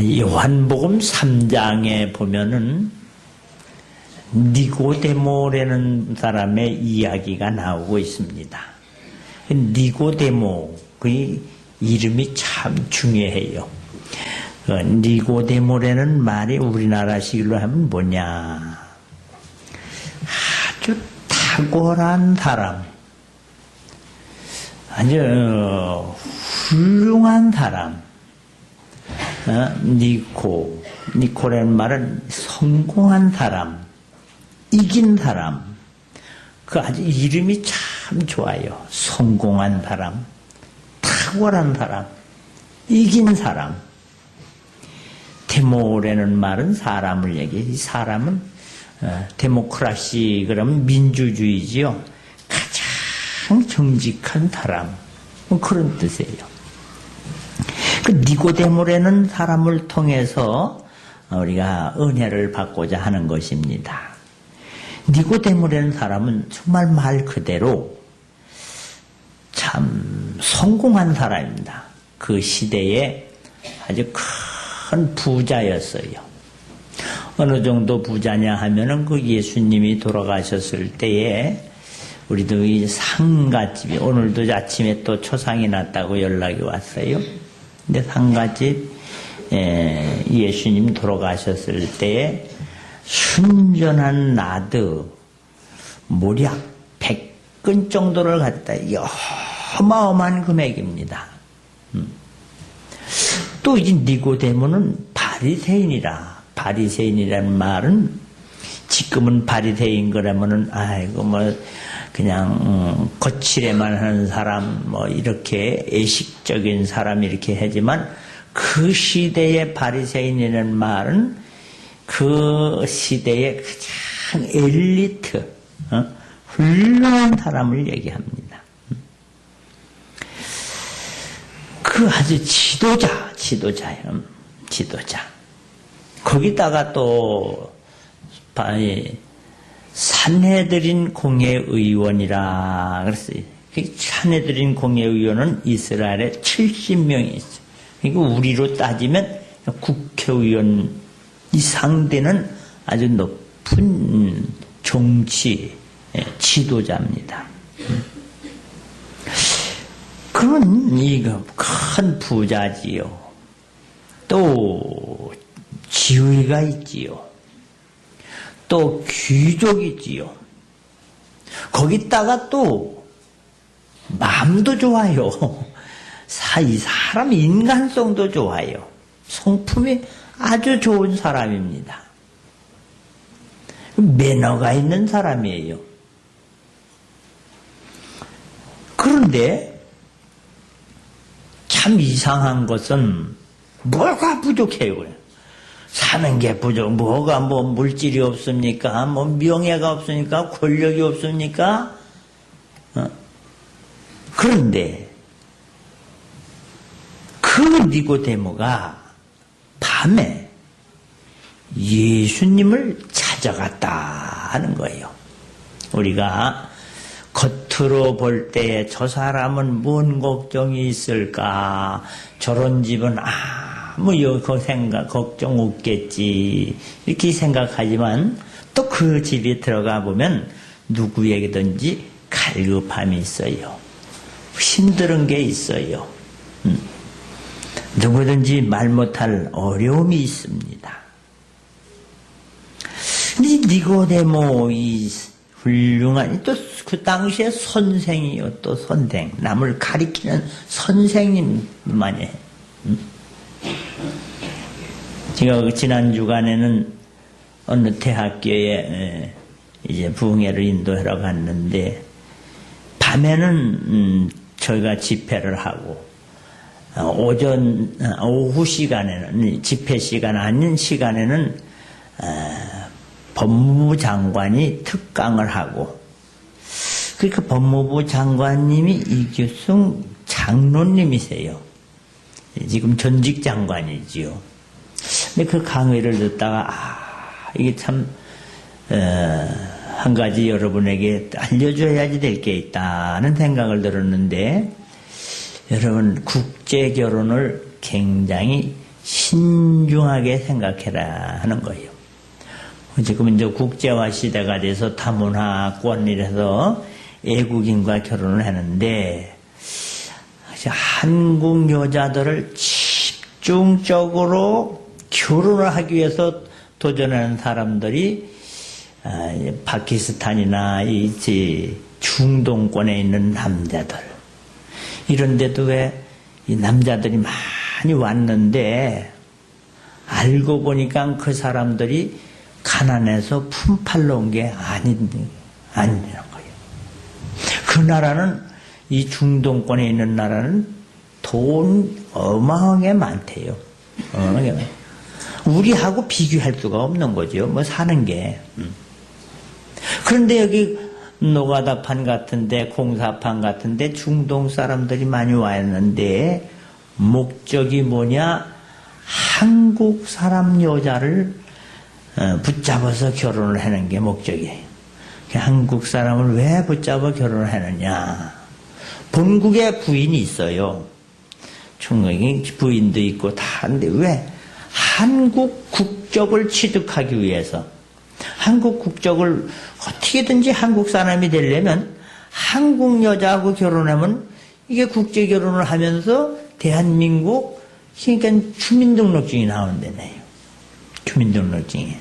요한복음 3장에 보면은 니고데모라는 사람의 이야기가 나오고 있습니다. 니고데모, 그 이름이 참 중요해요. 니고데모라는 말이 우리나라식으로 하면 뭐냐? 아주 탁월한 사람, 아주 훌륭한 사람. 니코라는 말은 성공한 사람, 이긴 사람. 그 아주 이름이 참 좋아요. 성공한 사람, 탁월한 사람, 이긴 사람. 데모라는 말은 사람을 얘기해. 이 사람은 데모크라시 그러면 민주주의지요. 가장 정직한 사람. 그런 뜻이에요. 그 니고데모라는 사람을 통해서 우리가 은혜를 받고자 하는 것입니다. 니고데모라는 사람은 정말 말 그대로 참 성공한 사람입니다. 그 시대에 아주 큰 부자였어요. 어느 정도 부자냐 하면은 그 예수님이 돌아가셨을 때에 우리도 이 상가집이 오늘도 아침에 또 초상이 났다고 연락이 왔어요. 근데 상가집 예수님 돌아가셨을 때에 순전한 나드 모략 100근 정도를 갖다 어마어마한 금액입니다. 또 이 니고데모는 바리새인이라. 바리새인이라는 말은 지금은 바리새인 거라면은 아이고 뭐 그냥 거칠에만 하는 사람 뭐 이렇게 애식적인 사람 이렇게 하지만 그 시대의 바리새인이라는 말은 그 시대의 가장 엘리트 훌륭한 사람을 얘기합니다. 그 아주 지도자예요. 지도자. 거기다가 또 산헤드린 공회의원이라 그랬어요. 산헤드린 공회의원은 이스라엘에 70명이 있어요. 그러니까 우리로 따지면 국회의원 이 상대는 아주 높은 정치 지도자입니다. 그런 이거 큰 부자지요. 또 지위가 있지요. 또 귀족이지요. 거기다가 또 마음도 좋아요. 이 사람 인간성도 좋아요. 성품이 아주 좋은 사람입니다. 매너가 있는 사람이에요. 그런데 참 이상한 것은 뭐가 부족해요. 사는 게 부족. 뭐가 뭐 물질이 없습니까? 뭐 명예가 없습니까? 권력이 없습니까? 그런데 그 니고데모가 밤에 예수님을 찾아갔다 하는 거예요. 우리가 겉으로 볼 때 저 사람은 뭔 걱정이 있을까? 저런 집은 그 생각, 걱정 없겠지. 이렇게 생각하지만 또 그 집에 들어가 보면 누구에게든지 갈급함이 있어요. 힘든 게 있어요. 누구든지 말 못할 어려움이 있습니다. 근데 니고데모 이 훌륭한 또 그 당시에 선생이요. 또 선생. 남을 가리키는 선생님만이. 제가 지난 주간에는 어느 대학교에 이제 부흥회를 인도하러 갔는데 밤에는 저희가 집회를 하고 오후 시간에는 집회 시간 아닌 시간에는 법무부 장관이 특강을 하고 그러니까 법무부 장관님이 이규승 장로님이세요. 지금 전직 장관이지요. 근데 그 강의를 듣다가 이게 참 한 가지 여러분에게 알려줘야지 될 게 있다는 생각을 들었는데 여러분 국제 결혼을 굉장히 신중하게 생각해라 하는 거예요. 지금 이제 국제화 시대가 돼서 다문화권 이래서 외국인과 결혼을 하는데 한국 여자들을 집중적으로 결혼을 하기 위해서 도전하는 사람들이 파키스탄이나 이 중동권에 있는 남자들 이런데도 왜 이 남자들이 많이 왔는데 알고 보니까 그 사람들이 가난해서 품팔러 온 게 아니라는 거예요. 그 나라는 이 중동권에 있는 나라는 돈 어마어마하게 많대요. 어마어마하게 많아요. 우리하고 비교할 수가 없는 거죠. 뭐 사는 게. 그런데 여기 노가다판 같은데 공사판 같은데 중동 사람들이 많이 왔는데 목적이 뭐냐? 한국 사람 여자를 붙잡아서 결혼을 하는 게 목적이에요. 한국 사람을 왜 붙잡아 결혼을 하느냐? 본국에 부인이 있어요. 중국에 부인도 있고 다 하는데 왜? 한국 국적을 취득하기 위해서. 한국 국적을 어떻게든지 한국 사람이 되려면 한국 여자하고 결혼하면 이게 국제 결혼을 하면서 대한민국 그러니까 주민등록증이 나온다네요. 주민등록증이.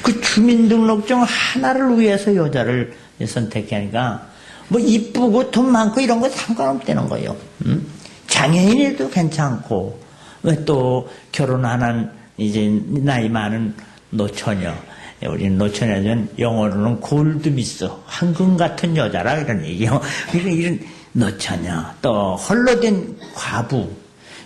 그 주민등록증 하나를 위해서 여자를 선택하니까 뭐 이쁘고 돈 많고 이런 거 상관없다는 거예요. 장애인에도 괜찮고 왜 또 결혼 안 한 이제 나이 많은 노처녀 우리는 노처녀는 영어로는 골드미스 황금 같은 여자라 이런 얘기요. 이런 노처녀 또 홀로 된 과부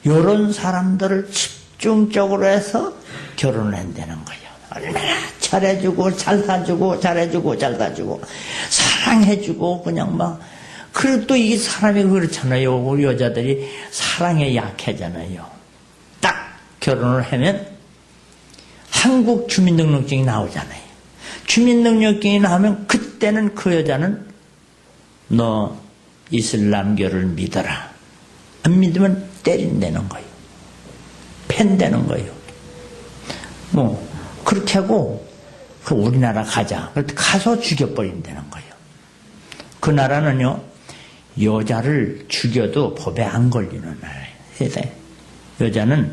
이런 사람들을 집중적으로 해서 결혼을 한다는 거예요. 얼마나 잘해주고 잘 사주고 잘해주고 잘 사주고 사랑해주고 그냥 막 그리고 또 이 사람이 그렇잖아요. 우리 여자들이 사랑에 약하잖아요. 딱 결혼을 하면 한국 주민등록증이 나오잖아요. 주민등록증이 나오면 그때는 그 여자는 너 이슬람교를 믿어라. 안 믿으면 때린다는 거예요. 팬다는 거예요. 뭐 그렇게 하고 그 우리나라 가자. 그럴 때 가서 죽여버린다는 거예요. 그 나라는요. 여자를 죽여도 법에 안 걸리는 나라예요. 세상에. 여자는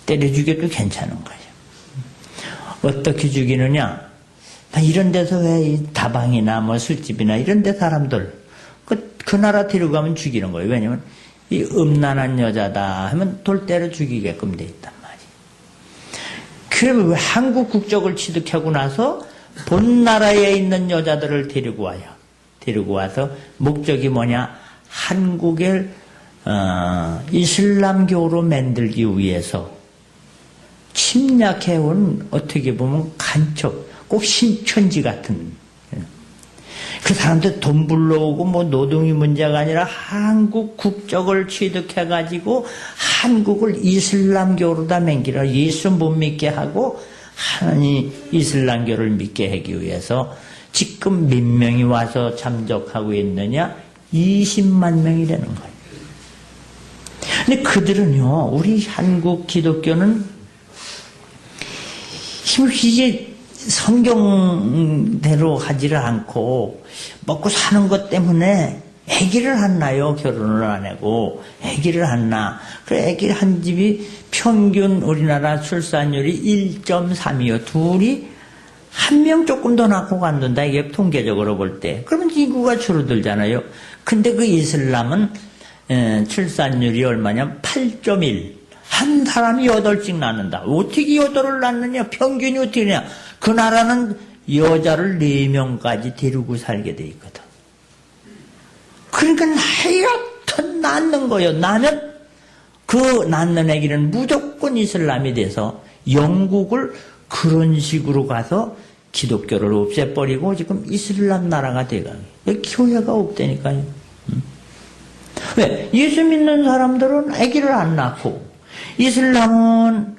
때려 죽여도 괜찮은 거예요. 어떻게 죽이느냐? 이런 데서 왜 다방이나 뭐 술집이나 이런 데 사람들 그 나라 데려가면 죽이는 거예요. 왜냐면 이 음란한 여자다 하면 돌 때려 죽이게끔 돼 있단 말이에요. 그러면 왜 한국 국적을 취득하고 나서 본 나라에 있는 여자들을 데리고 와요. 데리고 와서 목적이 뭐냐? 한국을 이슬람교로 만들기 위해서 침략해온 어떻게 보면 간첩, 꼭 신천지 같은 그 사람들 돈 불러오고 뭐 노동이 문제가 아니라 한국 국적을 취득해가지고 한국을 이슬람교로다 맹기라 예수 못 믿게 하고 하나님 이슬람교를 믿게 하기 위해서 지금 몇 명이 와서 참석하고 있느냐? 20만 명이라는 거예요. 근데 그들은요, 우리 한국 기독교는 이제 성경대로 하지를 않고 먹고 사는 것 때문에 아기를 안 낳아요. 결혼을 안 하고 아기를 안 낳아. 그래 아기를 한 집이 평균 우리나라 출산율이 1.3이요. 둘이 한 명 조금 더 낳고 간다. 이게 통계적으로 볼 때. 그러면 인구가 줄어들잖아요. 근데 그 이슬람은 출산율이 얼마냐? 8.1. 한 사람이 8씩 낳는다. 어떻게 8을 낳느냐? 평균이 어떻게 되냐? 그 나라는 여자를 4명까지 데리고 살게 돼 있거든. 그러니까 하여튼 낳는 거예요. 나면 그 낳는 아기는 무조건 이슬람이 돼서 영국을 그런 식으로 가서 기독교를 없애버리고 지금 이슬람 나라가 돼가요. 교회가 없다니까요. 왜? 예수 믿는 사람들은 아기를 안 낳고 이슬람은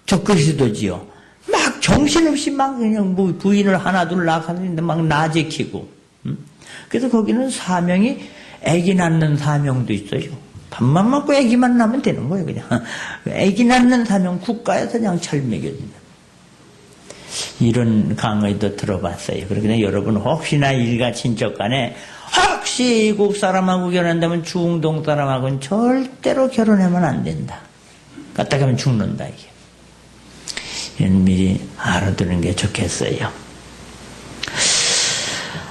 적그리스도지요. 막 정신없이 막 그냥 뭐 부인을 하나 둘 낳았는데 막 나제키고. 그래서 거기는 사명이 아기 낳는 사명도 있어요. 밥만 먹고 애기만 낳으면 되는 거예요, 그냥. 애기 낳는 사명 국가에서 그냥 철먹여준다. 이런 강의도 들어봤어요. 그러니까 여러분 혹시나 일가 친척 간에 혹시 외국 사람하고 결혼한다면 중동 사람하고는 절대로 결혼하면 안 된다. 갔다 가면 죽는다, 이게. 이런 미리 알아두는 게 좋겠어요.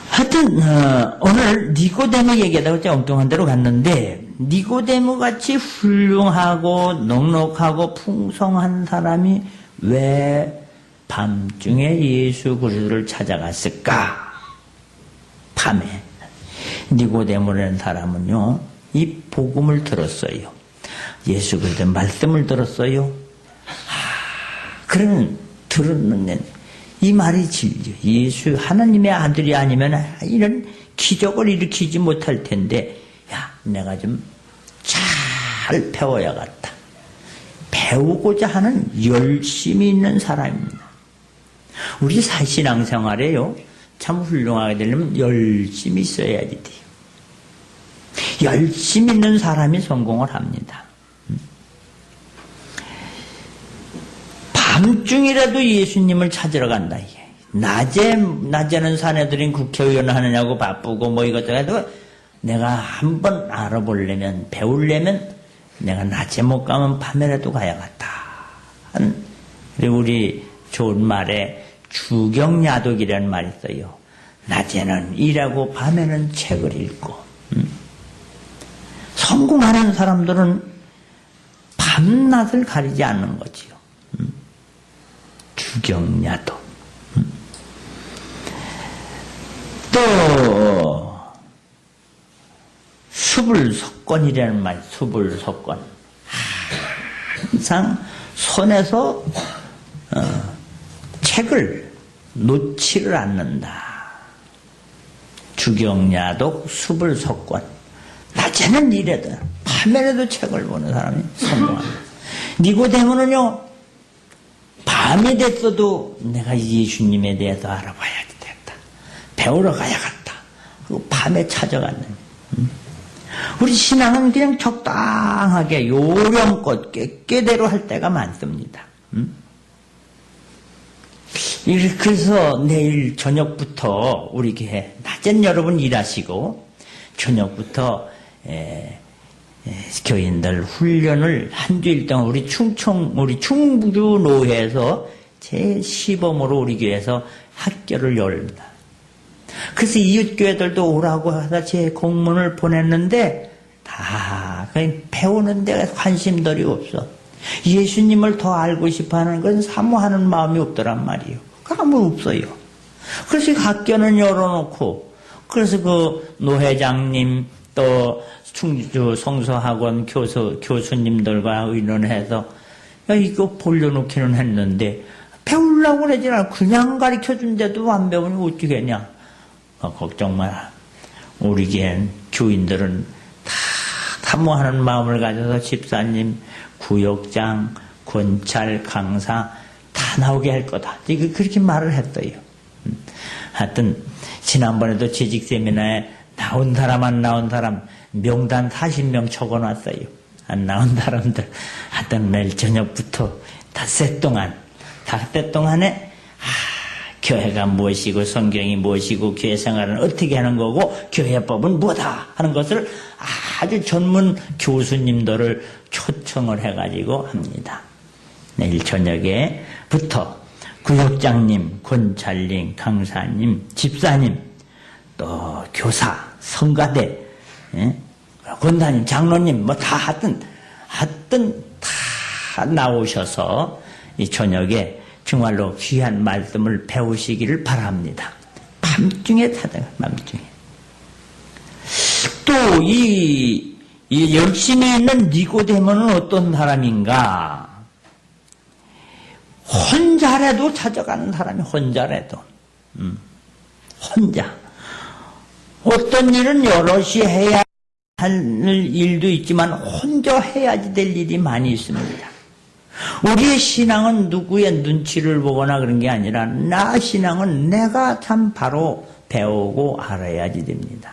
하여튼 오늘 니고데모 얘기하다가 제가 엉뚱한 데로 갔는데 니고데모 같이 훌륭하고 넉넉하고 풍성한 사람이 왜 밤중에 예수 그리스도를 찾아갔을까? 밤에 니고데모라는 사람은요 이 복음을 들었어요. 예수 그리스도의 말씀을 들었어요. 그러면 들었는데 이 말이 진리죠. 예수 하나님의 아들이 아니면 이런 기적을 일으키지 못할 텐데 야 내가 좀 잘 배워야겠다. 배우고자 하는 열심이 있는 사람입니다. 우리 신앙생활에요 참 훌륭하게 되려면 열심히 있어야지 돼요. 열심히 있는 사람이 성공을 합니다. 밤중이라도 예수님을 찾으러 간다. 이게. 낮에는 사내들인 국회의원 하느냐고 바쁘고 뭐 이것저것 해도 내가 한번 알아보려면 배우려면 내가 낮에 못 가면 밤에라도 가야겠다. 그리고 우리 좋은 말에 주경야독이라는 말이 있어요. 낮에는 일하고 밤에는 책을 읽고. 성공하는 사람들은 밤낮을 가리지 않는 거지요. 주경야독. 또 수불석권이라는 말, 수불석권. 항상 손에서 책을 놓지를 않는다. 주경야독, 수불석권. 낮에는 일해도 밤에라도 책을 보는 사람이 성공합니다. 니고데모는요 밤이 됐어도 내가 예수님에 대해서 알아봐야지 됐다. 배우러 가야겠다. 그리고 밤에 찾아갔는데. 우리 신앙은 그냥 적당하게 요령껏 꾀대로 할 때가 많습니다. 그래서 내일 저녁부터 우리 교회 낮엔 여러분 일하시고 저녁부터 교인들 훈련을 한 주일 동안 우리 충주 노회에서 제 시범으로 우리 교회에서 학교를 열립니다. 그래서 이웃교회들도 오라고 해서 제 공문을 보냈는데 다 그냥 배우는 데 관심들이 없어. 예수님을 더 알고 싶어하는 건 사모하는 마음이 없더란 말이에요. 아무 없어요. 그래서 학교는 열어놓고 그래서 그 노회장님 또 충주 성서학원 교수님들과 의논해서 야 이거 벌려놓기는 했는데 배우려고 그러지 않아. 그냥 가르쳐준데도 안 배우니 어쩌겠냐. 걱정 마라. 우리 교회는 교인들은 다 사모하는 마음을 가져서 집사님, 구역장, 권찰, 강사 다 나오게 할 거다. 그렇게 말을 했어요. 하여튼 지난번에도 재직 세미나에 나온 사람 안 나온 사람 명단 40명 적어놨어요. 안 나온 사람들 하여튼 내일 저녁부터 닷새 동안에 교회가 무엇이고 성경이 무엇이고 교회 생활은 어떻게 하는 거고 교회법은 뭐다 하는 것을 아주 전문 교수님들을 초청을 해가지고 합니다. 내일 저녁에부터 구역장님, 권찰님, 강사님, 집사님, 또 교사, 성가대, 권사님, 장로님 뭐 다 하여튼 다 나오셔서 이 저녁에 정말로 귀한 말씀을 배우시기를 바랍니다. 밤중에 찾아가, 밤중에. 또 이 열심히 있는 니고데모는 어떤 사람인가? 혼자라도 찾아가는 사람이 혼자라도. 혼자. 어떤 일은 여럿이 해야 할 일도 있지만 혼자 해야지 될 일이 많이 있습니다. 우리의 신앙은 누구의 눈치를 보거나 그런 게 아니라 나 신앙은 내가 참 바로 배우고 알아야지 됩니다.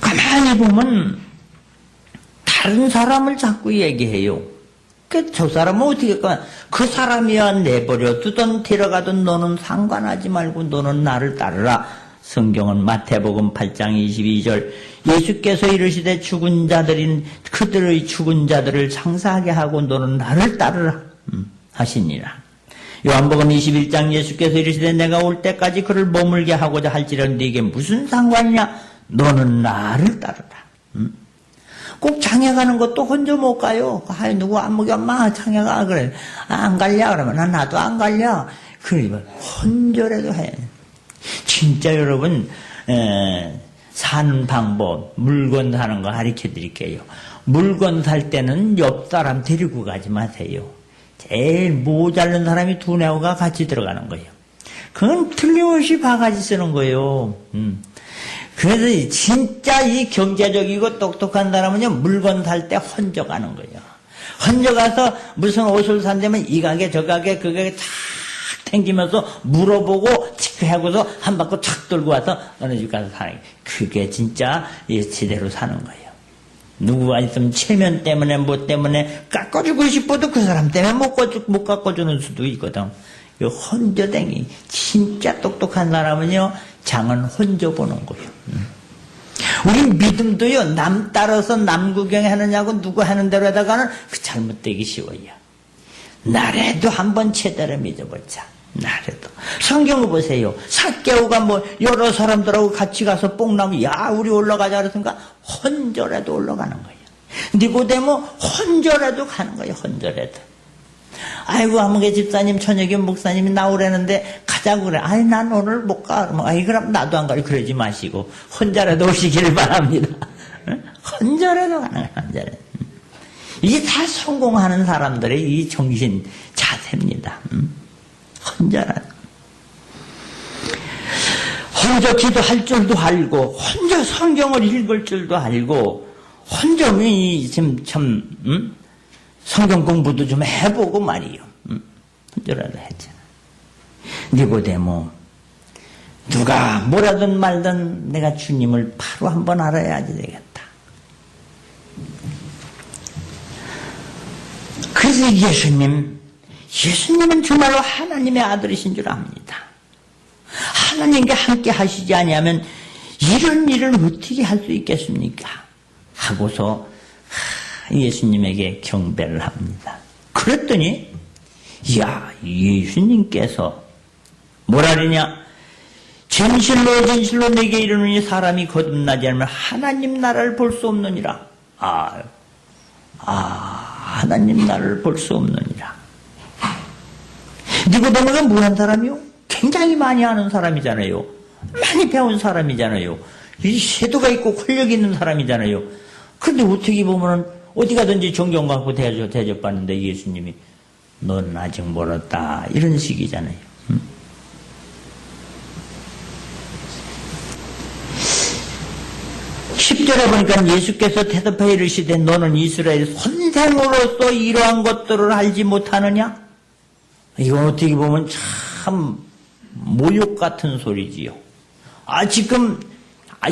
가만히 가만히 보면 다른 사람을 자꾸 얘기해요. 저 사람은 어떻게 할까? 그 사람이야 내버려 두던 데려가던 너는 상관하지 말고 너는 나를 따르라. 성경은 마태복음 8장 22절 예수께서 이르시되 죽은 자들인 그들의 죽은 자들을 장사하게 하고 너는 나를 따르라 하시니라. 요한복음 21장 예수께서 이르시되 내가 올 때까지 그를 머물게 하고자 할지라도 네게 무슨 상관이냐? 너는 나를 따르라. 꼭 장에 가는 것도 혼자 못 가요. 아이 누구 안 먹여 엄마 장에 가 그래. 안 갈려 그러면 나도 안 갈려. 그러면 혼자라도 해. 진짜 여러분 사는 방법 물건 사는 거 가르쳐 드릴게요. 물건 살 때는 옆 사람 데리고 가지 마세요. 제일 모자른 사람이 두뇌가 같이 들어가는 거예요. 그건 틀림없이 바가지 쓰는 거예요. 그래서 진짜 이 경제적이고 똑똑한 사람은요 물건 살 때 혼자 가는 거예요. 혼자 가서 무슨 옷을 산다면 이 가게 저 가게 그 가게 탁 땡기면서 물어보고 체크하고서 한 바퀴 착 돌고 와서 어느 집 가서 사는 게 그게 진짜 제대로 사는 거예요. 누구가 있으면 체면 때문에 뭐 때문에 깎아주고 싶어도 그 사람 때문에 못 깎아주는 수도 있거든. 이 혼자댕이 진짜 똑똑한 사람은요 장은 혼자 보는 거예요. 우리 믿음도요 남 따라서 남 구경하느냐고 누구 하는 대로 하다가는 그 잘못되기 쉬워요. 나라도 한번 제대로 믿어보자. 나라도 성경을 보세요. 삭개오가 뭐 여러 사람들하고 같이 가서 뽕나무 야 우리 올라가자 그랬으니까 혼자라도 올라가는 거예요. 니고데모 혼자라도 가는 거예요. 혼자라도. 아이고 아무개 집사님 저녁에 목사님이 나오라는데 가자고 그래. 아이 난 오늘 못 가. 아이 그럼 나도 안 가요. 그러지 마시고 혼자라도 오시기를 바랍니다. 혼자라도 가는 거예요. 혼자라도. 이게 다 성공하는 사람들의 이 정신 자세입니다. 혼자라도. 혼자 기도할 줄도 알고 혼자 성경을 읽을 줄도 알고 혼자 지금 참 성경 공부도 좀 해보고 말이요. 혼자라도 했잖아. 니고데모 누가 뭐라든 말든 내가 주님을 바로 한번 알아야지 되겠다. 그래서 예수님은 정말로 하나님의 아들이신 줄 압니다. 하나님과 함께 하시지 아니하면 이런 일을 어떻게 할 수 있겠습니까? 하고서 예수님에게 경배를 합니다. 그랬더니 야 예수님께서 뭐라 그러냐? 진실로 진실로 내게 이르노니 사람이 거듭나지 않으면 하나님 나라를 볼 수 없느니라. 하나님 나라를 볼 수 없느니라. 니고데모가 뭐한 사람이요? 굉장히 많이 아는 사람이잖아요. 많이 배운 사람이잖아요. 이 세도가 있고 권력이 있는 사람이잖아요. 그런데 어떻게 보면 어디 가든지 존경 갖고 대접받는데 예수님이 넌 아직 멀었다 이런 식이잖아요. 10절에 보니까 예수께서 대답하여 이르시되 너는 이스라엘 선생으로서 이러한 것들을 알지 못하느냐? 이건 어떻게 보면 참 모욕 같은 소리지요. 지금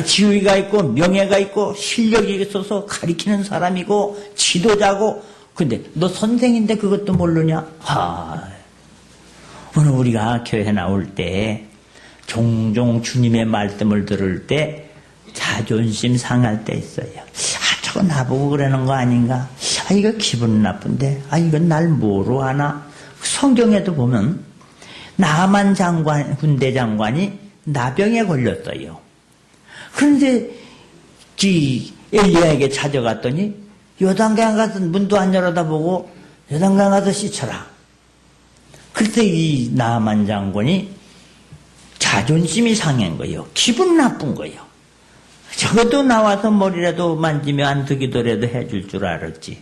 지위가 있고 명예가 있고 실력이 있어서 가리키는 사람이고 지도자고 근데 너 선생인데 그것도 모르냐? 오늘 우리가 교회 나올 때 종종 주님의 말씀을 들을 때 자존심 상할 때 있어요. 저거 나보고 그러는 거 아닌가? 이거 기분 나쁜데? 이건 날 뭐로 하나? 성경에도 보면 나만 장관, 군대 장관이 나병에 걸렸어요. 그런데 엘리야에게 찾아갔더니 요단강 가서 문도 안 열어다보고 요단강 가서 씻어라. 그때 이 나만 장관이 자존심이 상한 거예요. 기분 나쁜 거예요. 적어도 나와서 머리라도 만지며 안수기도라도 해줄 줄 알았지.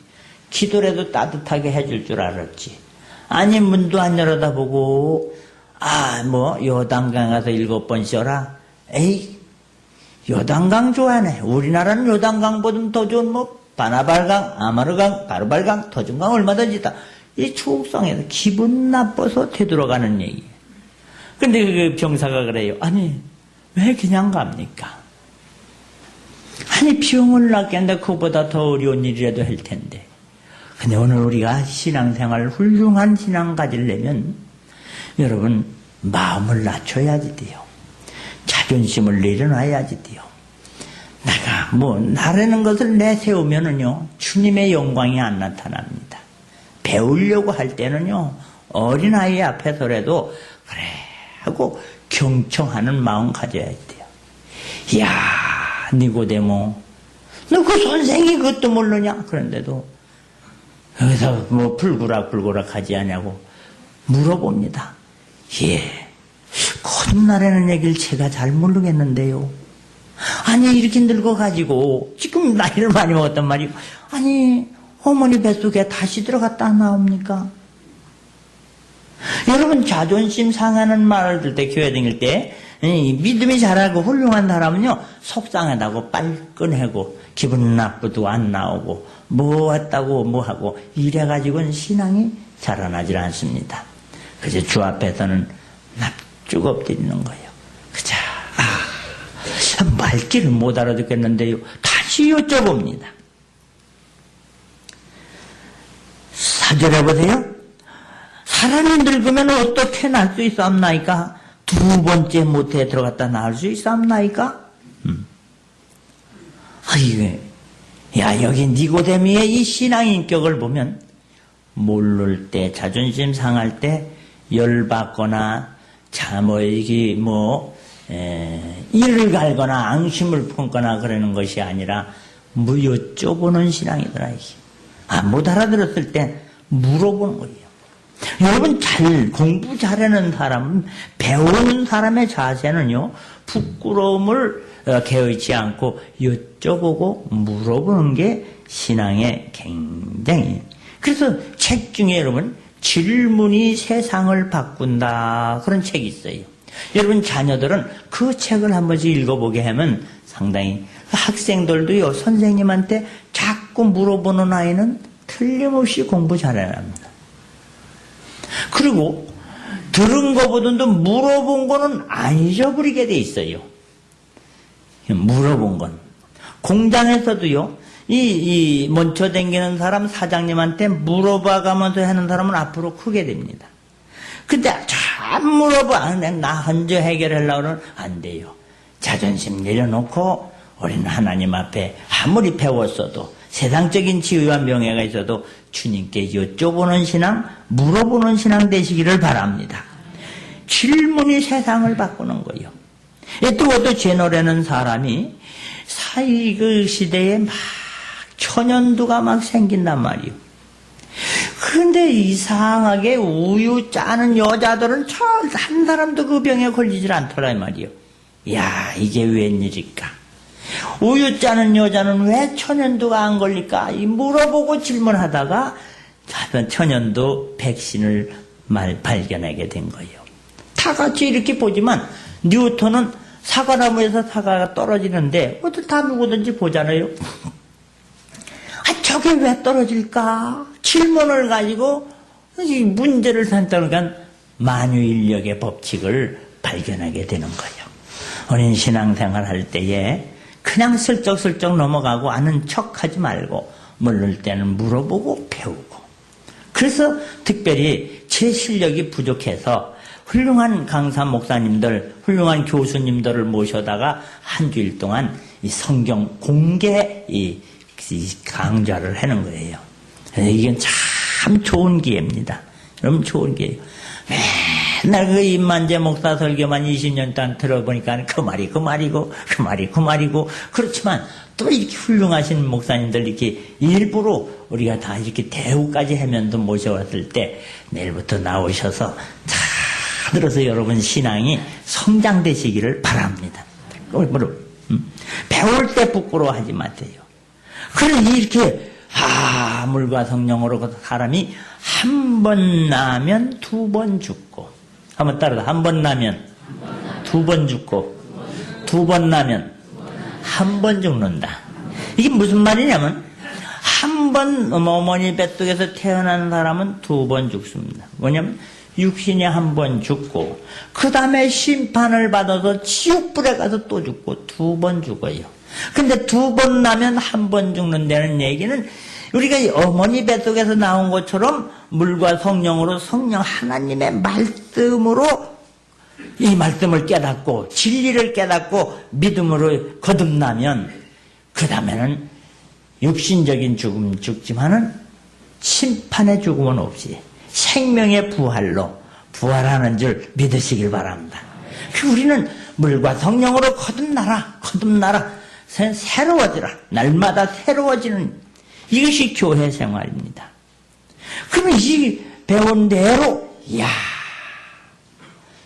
기도라도 따뜻하게 해줄 줄 알았지. 아니 문도 안 열어다보고 요단강 가서 7번 쉬어라. 에이 요단강 좋아하네. 우리나라는 요단강보다 더 좋은 바나발강, 아마르강, 바르발강, 터준강 얼마든지 다. 이 추옥성에서 기분 나빠서 되돌아가는 얘기예요. 근데 그 병사가 그래요. 아니 왜 그냥 갑니까? 아니, 병을 낫겠는데 그보다 더 어려운 일이라도 할 텐데. 근데 오늘 우리가 신앙생활, 훌륭한 신앙 가지려면 여러분 마음을 낮춰야지 돼요. 자존심을 내려놔야지 돼요. 내가 나라는 것을 내세우면은요, 주님의 영광이 안 나타납니다. 배우려고 할 때는요, 어린아이 앞에서라도 그래 하고 경청하는 마음 가져야 돼요. 이야, 니고데모, 너 그 선생이 그것도 모르냐? 그런데도 여기서 불구락불구락 하지 않냐고 물어봅니다. 예, 거듭나라는 얘기를 제가 잘 모르겠는데요. 아니, 이렇게 늙어가지고 지금 나이를 많이 먹었단 말이고, 아니, 어머니 뱃속에 다시 들어갔다 나옵니까? 여러분, 자존심 상하는 말을 들 때, 교회 다닐 때, 믿음이 잘하고 훌륭한 사람은요, 속상하다고 빨끈하고 기분 나쁘도 안 나오고 뭐 했다고 뭐 하고 이래가지고는 신앙이 자라나질 않습니다. 그저 주 앞에서는 납죽 엎드리는 거예요. 그자, 말귀를 못 알아듣겠는데요, 다시 여쭤봅니다. 4절에 보세요. 사람이 늙으면 어떻게 날 수 있사옵나이까? 두 번째 모태에 들어갔다 나올 수 있사옵나이까? 야, 여기 니고데미의 이 신앙 인격을 보면 모를 때, 자존심 상할 때 열받거나 이를 갈거나 앙심을 품거나 그러는 것이 아니라 여쭤보는 신앙이더라. 못 알아들었을 때 물어보는 거예요. 여러분, 공부 잘하는 사람은, 배우는 사람의 자세는요, 부끄러움을 개의치 않고 여쭤보고 물어보는 게 신앙의 굉장히. 그래서 책 중에 여러분, 질문이 세상을 바꾼다, 그런 책이 있어요. 여러분, 자녀들은 그 책을 한 번씩 읽어보게 하면 상당히, 학생들도요, 선생님한테 자꾸 물어보는 아이는 틀림없이 공부 잘해야 합니다. 그리고 들은 것보다도 물어본 거는 안 잊어버리게 돼 있어요. 물어본 건. 공장에서도요, 먼저 댕기는 사람 사장님한테 물어봐가면서 하는 사람은 앞으로 크게 됩니다. 근데 잘 물어봐. 나 혼자 해결하려고 하면 안 돼요. 자존심 내려놓고 우리는 하나님 앞에 아무리 배웠어도 세상적인 지위와 명예가 있어도 주님께 여쭤보는 신앙, 물어보는 신앙 되시기를 바랍니다. 질문이 세상을 바꾸는 거예요. 또 제노라는 사람이 그 시대에 막 천연두가 막 생긴단 말이에요. 그런데 이상하게 우유 짜는 여자들은 한 사람도 그 병에 걸리질 않더라 이 말이에요. 야, 이게 웬일일까? 우유 짜는 여자는 왜 천연두가 안 걸릴까? 물어보고 질문하다가 천연두 백신을 발견하게 된 거예요. 다 같이 이렇게 보지만 뉴턴은 사과나무에서 사과가 떨어지는데 다 누구든지 보잖아요. 저게 왜 떨어질까? 질문을 가지고 문제를 산다니까 만유인력의 법칙을 발견하게 되는 거예요. 우리는 신앙생활 할 때에 그냥 슬쩍슬쩍 넘어가고 아는 척하지 말고 모를 때는 물어보고 배우고. 그래서 특별히 제 실력이 부족해서 훌륭한 강사 목사님들, 훌륭한 교수님들을 모셔다가 한 주일 동안 이 성경 공개 이 강좌를 하는 거예요. 이게 참 좋은 기회입니다. 여러분, 좋은 기회예요. 맨날 그 임만재 목사 설교만 20년 동안 들어보니까 그 말이고 그렇지만 또 이렇게 훌륭하신 목사님들 이렇게 일부러 우리가 다 이렇게 대우까지 하면서 모셔왔을 때 내일부터 나오셔서 다 들어서 여러분 신앙이 성장되시기를 바랍니다. 배울 때 부끄러워하지 마세요. 그래 이렇게 물과 성령으로 사람이 한 번 나면 두 번 죽고, 한번 따라서 한 번 나면 두 번 죽고, 두 번 나면 한 번 죽는다. 이게 무슨 말이냐면 한 번 어머니 뱃속에서 태어난 사람은 두 번 죽습니다. 뭐냐면 육신이 한 번 죽고 그 다음에 심판을 받아서 지옥불에 가서 또 죽고 두 번 죽어요. 근데 2번 나면 1번 죽는다는 얘기는 우리가 어머니 뱃속에서 나온 것처럼 물과 성령으로 성령 하나님의 말씀으로 이 말씀을 깨닫고 진리를 깨닫고 믿음으로 거듭나면 그 다음에는 육신적인 죽음 죽지만은 심판의 죽음은 없이 생명의 부활로 부활하는 줄 믿으시길 바랍니다. 우리는 물과 성령으로 거듭나라 새로워지라 날마다 새로워지는 이것이 교회 생활입니다. 그러면 이 배운 대로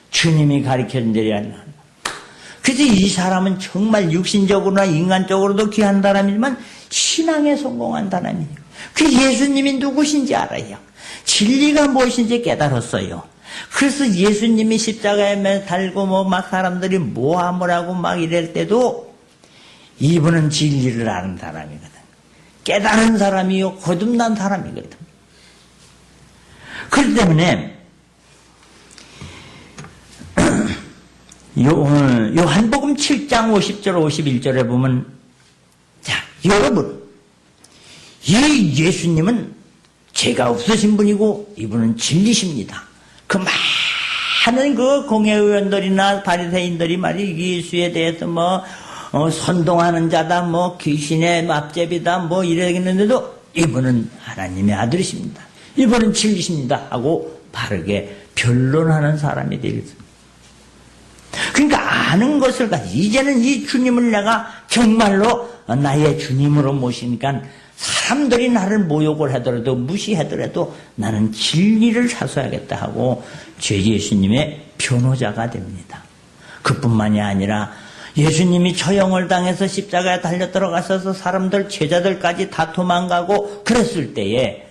주님이 가르쳐준 대로 한다. 그래서 이 사람은 정말 육신적으로나 인간적으로도 귀한 사람이지만 신앙에 성공한 사람이에요. 그 예수님이 누구신지 알아요. 진리가 무엇인지 깨달았어요. 그래서 예수님이 십자가에 달고 막 사람들이 모함을 막 이럴 때도 이분은 진리를 아는 사람이거든. 깨달은 사람이요 거듭난 사람이거든. 그렇기 때문에 요한복음 7장 50절 51절에 보면 자 여러분 이 예수님은 죄가 없으신 분이고 이분은 진리십니다. 그 많은 그 공회의원들이나 바리새인들이 말이 예수에 대해서 선동하는 자다 귀신의 앞제비다 이러겠는데도 이분은 하나님의 아들이십니다. 이분은 진리십니다 하고 바르게 변론하는 사람이 되겠습니다. 그러니까 아는 것을 가지고 이제는 이 주님을 내가 정말로 나의 주님으로 모시니까 사람들이 나를 모욕을 하더라도 무시하더라도 나는 진리를 사서야겠다 하고 제 예수님의 변호자가 됩니다. 그뿐만이 아니라 예수님이 처형을 당해서 십자가에 달려 들어가셔서 사람들 제자들까지 다 도망가고 그랬을 때에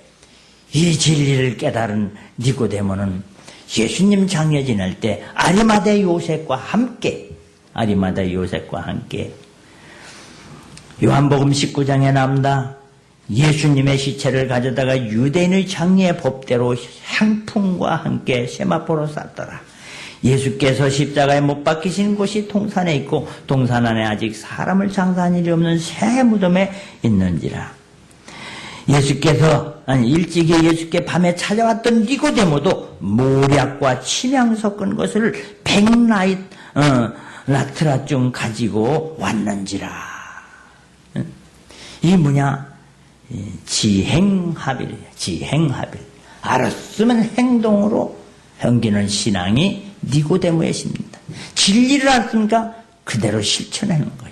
이 진리를 깨달은 니고데모는 예수님 장례 지낼 때 아리마대 요셉과 함께 요한복음 19장에 나옵니다. 예수님의 시체를 가져다가 유대인의 장례 법대로 향품과 함께 세마포로 쌌더라. 예수께서 십자가에 못 박히신 곳이 동산에 있고 동산 안에 아직 사람을 장사한 일이 없는 새 무덤에 있는지라. 일찍이 예수께 밤에 찾아왔던 니고데모도 모략과 침향 섞은 것을 100라트라쯤 가지고 왔는지라. 이 지행합일이에요. 지행합일. 알았으면 행동으로 옮기는 신앙이 니고데모의 신입니다. 진리를 알았으니까 그대로 실천하는 거예요.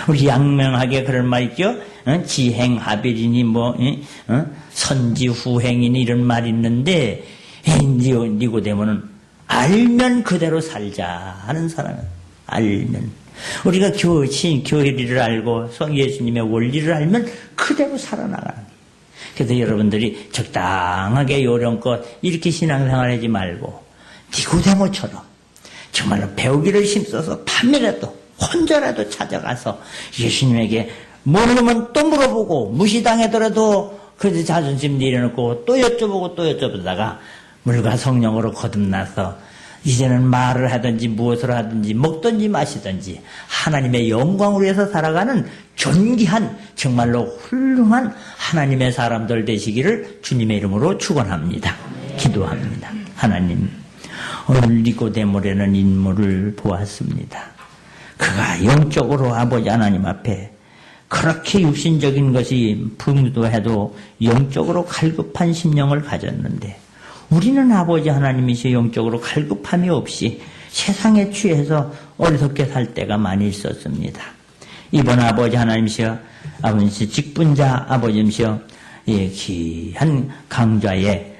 우리 양명하게 그런 말 있죠? 지행합일이니 선지후행이니 이런 말이 있는데 니고데모는 알면 그대로 살자 하는 사람은 알면 우리가 교리를 알고 예수님의 원리를 알면 그대로 살아나가는 거예요. 그래서 여러분들이 적당하게 요령껏 이렇게 신앙생활하지 말고 니고데모처럼 정말로 배우기를 힘써서 밤이라도 혼자라도 찾아가서 예수님에게 모르면 또 물어보고 무시당하더라도 그래도 자존심 내려놓고 또 여쭤보다가 물과 성령으로 거듭나서 이제는 말을 하든지 무엇을 하든지 먹든지 마시든지 하나님의 영광을 위해서 살아가는 존귀한 정말로 훌륭한 하나님의 사람들 되시기를 주님의 이름으로 축원합니다. 기도합니다. 하나님, 오늘 니고데모라는 인물을 보았습니다. 그가 영적으로 아버지 하나님 앞에 그렇게 육신적인 것이 풍부해도 영적으로 갈급한 심령을 가졌는데 우리는 아버지 하나님이시 영적으로 갈급함이 없이 세상에 취해서 어리석게 살 때가 많이 있었습니다. 이번 아버지 하나님이시여 아버지 직분자 아버지이시여 귀한 강좌에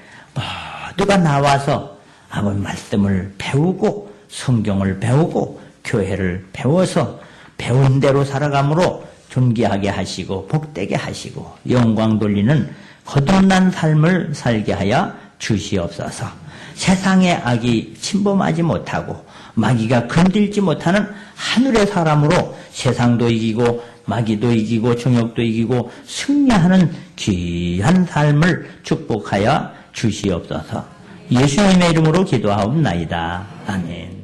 모두가 나와서 아버지 말씀을 배우고 성경을 배우고 교회를 배워서 배운 대로 살아감으로 존귀하게 하시고 복되게 하시고 영광 돌리는 거듭난 삶을 살게 하여 주시옵소서. 세상의 악이 침범하지 못하고 마귀가 건들지 못하는 하늘의 사람으로 세상도 이기고 마귀도 이기고 정욕도 이기고 승리하는 귀한 삶을 축복하여 주시옵소서. 예수님의 이름으로 기도하옵나이다. 아멘.